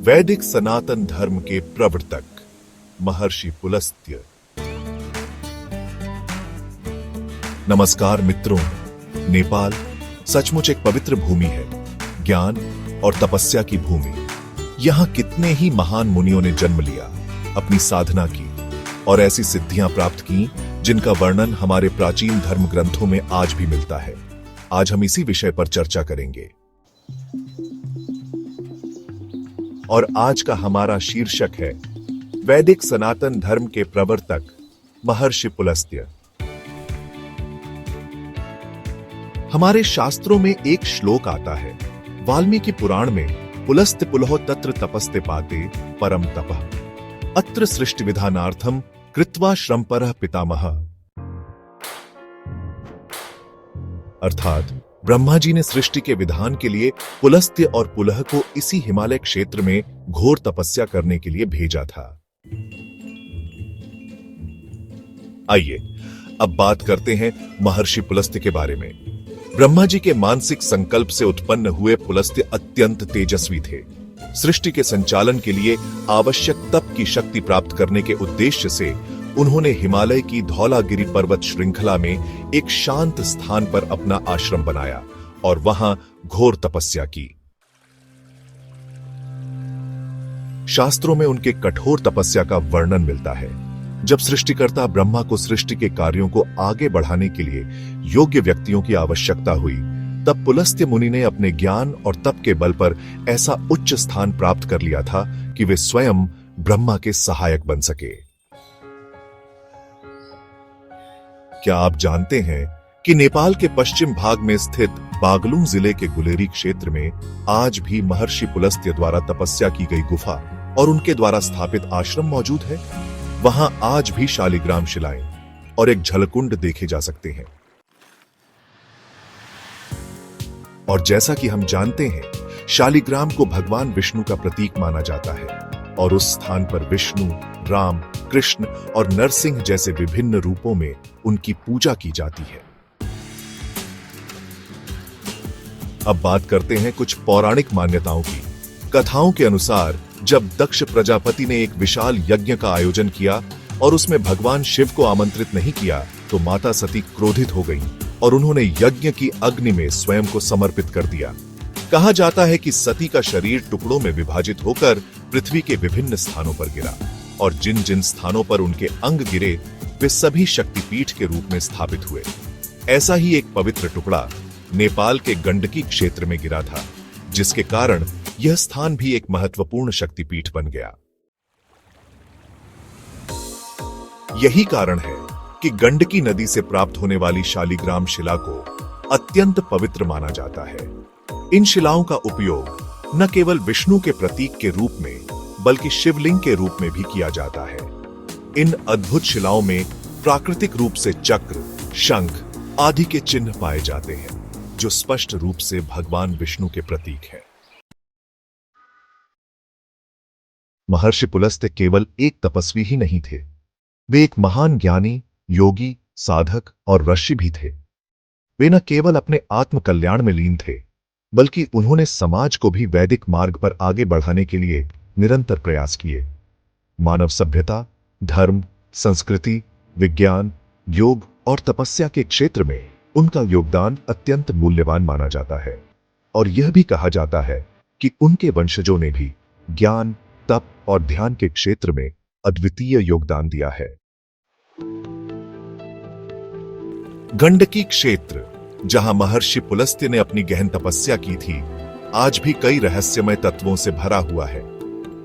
वैदिक सनातन धर्म के प्रवर्तक महर्षि पुलस्त्य। नमस्कार मित्रों, नेपाल सचमुच एक पवित्र भूमि है, ज्ञान और तपस्या की भूमि। यहां कितने ही महान मुनियों ने जन्म लिया, अपनी साधना की और ऐसी सिद्धियां प्राप्त की जिनका वर्णन हमारे प्राचीन धर्म ग्रंथों में आज भी मिलता है। आज हम इसी विषय पर चर्चा करेंगे और आज का हमारा शीर्षक है वैदिक सनातन धर्म के प्रवर्तक महर्षि पुलस्त्य। हमारे शास्त्रों में एक श्लोक आता है, वाल्मीकि पुराण में, पुलस्त्य पुलहो तत्र तपस्ते पाते परम तपः अत्र सृष्टि विधानार्थम कृत्वा श्रमपरः पितामह। अर्थात ब्रह्मा जी ने सृष्टि के विधान के लिए पुलस्त्य और पुलह को इसी हिमालय क्षेत्र में घोर तपस्या करने के लिए भेजा था। आइए अब बात करते हैं महर्षि पुलस्त्य के बारे में। ब्रह्मा जी के मानसिक संकल्प से उत्पन्न हुए पुलस्त्य अत्यंत तेजस्वी थे। सृष्टि के संचालन के लिए आवश्यक तप की शक्ति प्राप्त करने के उद्देश्य से उन्होंने हिमालय की धौलागिरी पर्वत श्रृंखला में एक शांत स्थान पर अपना आश्रम बनाया और वहां घोर तपस्या की। शास्त्रों में उनके कठोर तपस्या का वर्णन मिलता है। जब सृष्टिकर्ता ब्रह्मा को सृष्टि के कार्यों को आगे बढ़ाने के लिए योग्य व्यक्तियों की आवश्यकता हुई, तब पुलस्त्य मुनि ने अपने ज्ञान और तप के बल पर ऐसा उच्च स्थान प्राप्त कर लिया था कि वे स्वयं ब्रह्मा के सहायक बन सके। क्या आप जानते हैं कि नेपाल के पश्चिम भाग में स्थित बागलुंग जिले के गुलेरी क्षेत्र में आज भी महर्षि पुलस्त्य द्वारा तपस्या की गई गुफा और उनके द्वारा स्थापित आश्रम मौजूद है। वहां आज भी शालिग्राम शिलाएं और एक जलकुंड देखे जा सकते हैं। और जैसा कि हम जानते हैं, शालिग्राम को भगवान विष्णु का प्रतीक माना जाता है और उस स्थान पर विष्णु, राम, कृष्ण और नरसिंह जैसे विभिन्न रूपों में उनकी पूजा की जाती है। अब बात करते हैं कुछ पौराणिक मान्यताओं की। कथाओं के अनुसार जब दक्ष प्रजापति ने एक विशाल यज्ञ का आयोजन किया और उसमें भगवान शिव को आमंत्रित नहीं किया, तो माता सती क्रोधित हो गईं और उन्होंने यज्ञ की अग्नि में स्वयं को समर्पित कर दिया। कहा जाता है कि सती का शरीर टुकड़ों में विभाजित होकर पृथ्वी के विभिन्न स्थानों पर गिरा और जिन जिन स्थानों पर उनके अंग गिरे वे सभी शक्तिपीठ के रूप में स्थापित हुए। ऐसा ही एक पवित्र टुकड़ा नेपाल के गंडकी क्षेत्र में गिरा था, जिसके कारण यह स्थान भी एक महत्वपूर्ण शक्तिपीठ बन गया। यही कारण है कि गंडकी नदी से प्राप्त होने वाली शालिग्राम शिला को अत्यंत पवित्र माना जाता है। इन शिलाओं का उपयोग न केवल विष्णु के प्रतीक के रूप में बल्कि शिवलिंग के रूप में भी किया जाता है। इन अद्भुत शिलाओं में प्राकृतिक रूप से चक्र, शंख आदि के चिन्ह पाए जाते हैं, जो स्पष्ट रूप से भगवान विष्णु के प्रतीक है। महर्षि पुलस्त्य केवल एक तपस्वी ही नहीं थे, वे एक महान ज्ञानी, योगी, साधक और ऋषि भी थे। वे न केवल अपने आत्म कल्याण में लीन थे, बल्कि उन्होंने समाज को भी वैदिक मार्ग पर आगे बढ़ाने के लिए निरंतर प्रयास किए। मानव सभ्यता, धर्म, संस्कृति, विज्ञान, योग और तपस्या के क्षेत्र में उनका योगदान अत्यंत मूल्यवान माना जाता है और यह भी कहा जाता है कि उनके वंशजों ने भी ज्ञान, तप और ध्यान के क्षेत्र में अद्वितीय योगदान दिया है। गंडकी क्षेत्र, जहां महर्षि पुलस्त्य ने अपनी गहन तपस्या की थी, आज भी कई रहस्यमय तत्वों से भरा हुआ है।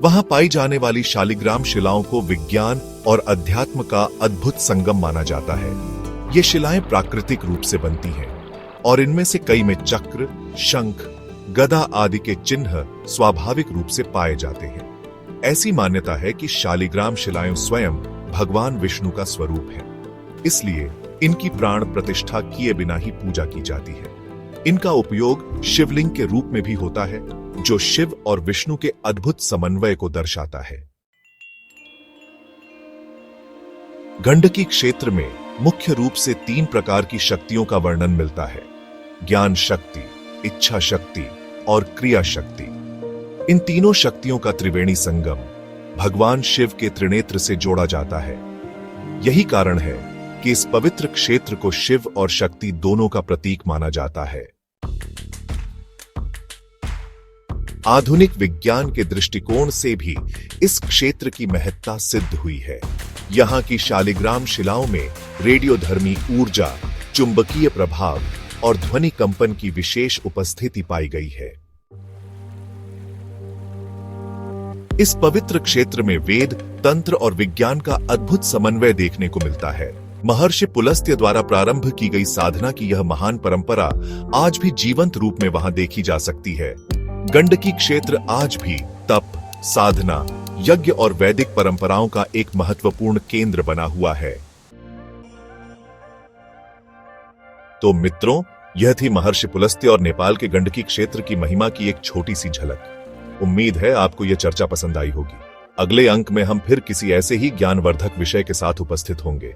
वहां पाई जाने वाली शालिग्राम शिलाओं को विज्ञान और अध्यात्म का अद्भुत संगम माना जाता है। ये शिलाएं प्राकृतिक रूप से बनती हैं और इनमें से कई में चक्र, शंख, गदा आदि के चिन्ह स्वाभाविक रूप से पाए जाते हैं। ऐसी मान्यता है कि शालिग्राम शिलाएं स्वयं भगवान विष्णु का स्वरूप है, इसलिए इनकी प्राण प्रतिष्ठा किए बिना ही पूजा की जाती है। इनका उपयोग शिवलिंग के रूप में भी होता है, जो शिव और विष्णु के अद्भुत समन्वय को दर्शाता है। गंडकी क्षेत्र में मुख्य रूप से 3 प्रकार की शक्तियों का वर्णन मिलता है: ज्ञान शक्ति, इच्छा शक्ति और क्रिया शक्ति। इन तीनों शक्तियों का त्रिवेणी संगम भगवान शिव के त्रिनेत्र से जोड़ा जाता है। यही कारण है कि इस पवित्र क्षेत्र को शिव और शक्ति दोनों का प्रतीक माना जाता है। आधुनिक विज्ञान के दृष्टिकोण से भी इस क्षेत्र की महत्ता सिद्ध हुई है। यहाँ की शालिग्राम शिलाओं में रेडियोधर्मी ऊर्जा, चुंबकीय प्रभाव और ध्वनि कंपन की विशेष उपस्थिति पाई गई है। इस पवित्र क्षेत्र में वेद, तंत्र और विज्ञान का अद्भुत समन्वय देखने को मिलता है। महर्षि पुलस्त्य द्वारा प्रारंभ की गई साधना की यह महान परंपरा आज भी जीवंत रूप में वहां देखी जा सकती है। गंडकी क्षेत्र आज भी तप, साधना, यज्ञ और वैदिक परंपराओं का एक महत्वपूर्ण केंद्र बना हुआ है। तो मित्रों, यह थी महर्षि पुलस्त्य और नेपाल के गंडकी क्षेत्र की महिमा की एक छोटी सी झलक। उम्मीद है आपको यह चर्चा पसंद आई होगी। अगले अंक में हम फिर किसी ऐसे ही ज्ञानवर्धक विषय के साथ उपस्थित होंगे।